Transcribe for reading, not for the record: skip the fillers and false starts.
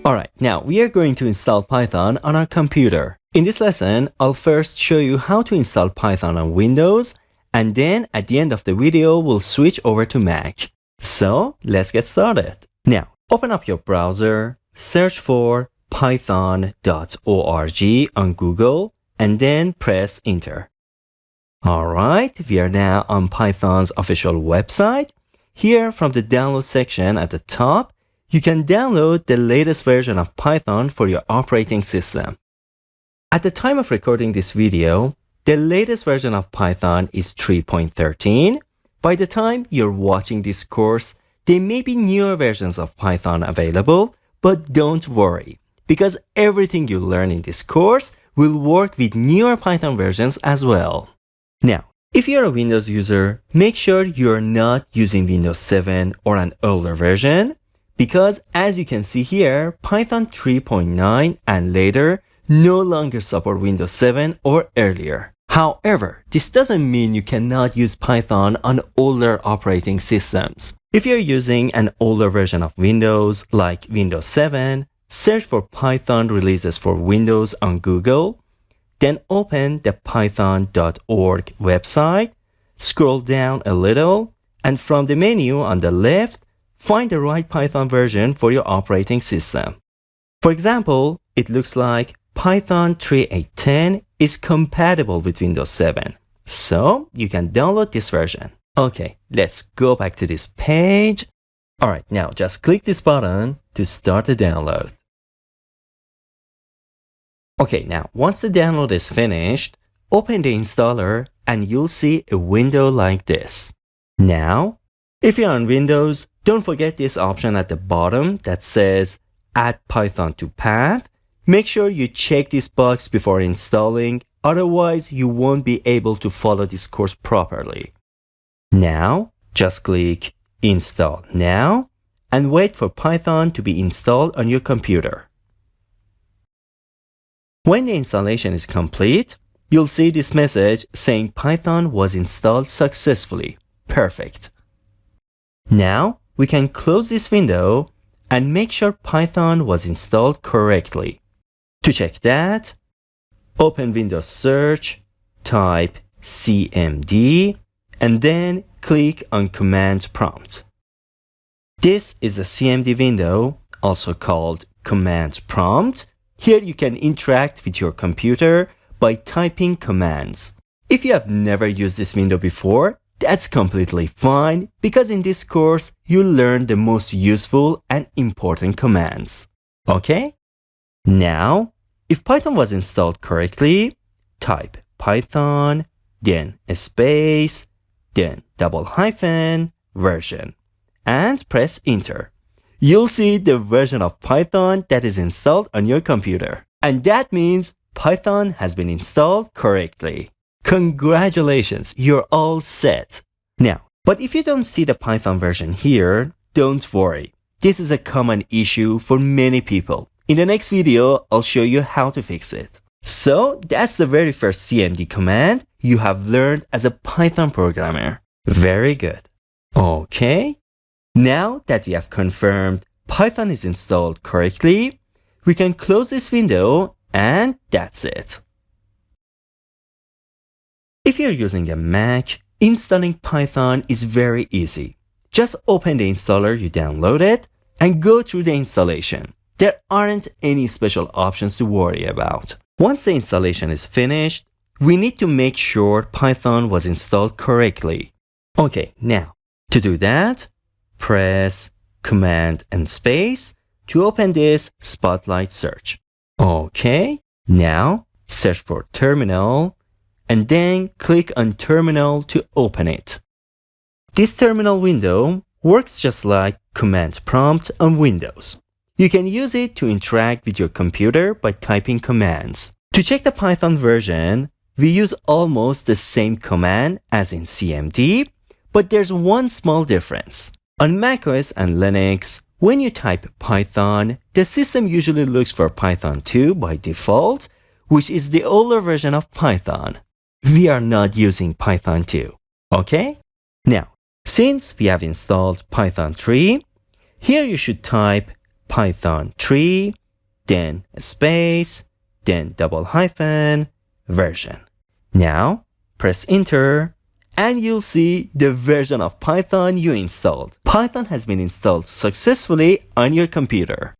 Alright, now we are going to install Python on our computer. In this lesson, I'll first show you how to install Python on Windows, and then at the end of the video, we'll switch over to Mac. So, let's get started. Now, open up your browser, search for python.org on Google, and then press enter. Alright, we are now on Python's official website. Here from the download section at the top, you can download the latest version of Python for your operating system. At the time of recording this video, the latest version of Python is 3.13. By the time you're watching this course, there may be newer versions of Python available, but don't worry, because everything you learn in this course will work with newer Python versions as well. Now, if you're a Windows user, make sure you're not using Windows 7 or an older version, because as you can see here, Python 3.9 and later no longer support Windows 7 or earlier. However, this doesn't mean you cannot use Python on older operating systems. If you're using an older version of Windows, like Windows 7, search for Python releases for Windows on Google, then open the python.org website, scroll down a little, and from the menu on the left, find the right Python version for your operating system. For example, it looks like Python 3.8.10 is compatible with Windows 7. So you can download this version. Okay, let's go back to this page. Alright, now just click this button to start the download. Okay, now once the download is finished, open the installer and you'll see a window like this. Now, if you're on Windows, don't forget this option at the bottom that says Add Python to Path. Make sure you check this box before installing, otherwise you won't be able to follow this course properly. Now, just click Install Now and wait for Python to be installed on your computer. When the installation is complete, you'll see this message saying Python was installed successfully. Perfect. Now, we can close this window and make sure Python was installed correctly. To check that, open Windows Search, type cmd, and then click on Command Prompt. This is the CMD window, also called Command Prompt. Here you can interact with your computer by typing commands. If you have never used this window before, that's completely fine, because in this course, you'll learn the most useful and important commands. Okay? Now, if Python was installed correctly, type Python, then a space, then double hyphen, version, and press enter. You'll see the version of Python that is installed on your computer. And that means Python has been installed correctly. Congratulations, you're all set. Now, but if you don't see the Python version here, don't worry. This is a common issue for many people. In the next video, I'll show you how to fix it. So, that's the very first CMD command you have learned as a Python programmer. Very good. Okay. Now that we have confirmed Python is installed correctly, we can close this window and that's it. If you're using a Mac, installing Python is very easy. Just open the installer you downloaded and go through the installation. There aren't any special options to worry about. Once the installation is finished, we need to make sure Python was installed correctly. Okay, now, to do that, press Command and Space to open this Spotlight search. Okay, now search for Terminal and then click on Terminal to open it. This terminal window works just like Command Prompt on Windows. You can use it to interact with your computer by typing commands. To check the Python version, we use almost the same command as in CMD, but there's one small difference. On macOS and Linux, when you type Python, the system usually looks for Python 2 by default, which is the older version of Python. We are not using Python 2. Okay? Now, since we have installed Python 3, here you should type Python 3, then space, then double hyphen, version. Now, press enter, and you'll see the version of Python you installed. Python has been installed successfully on your computer.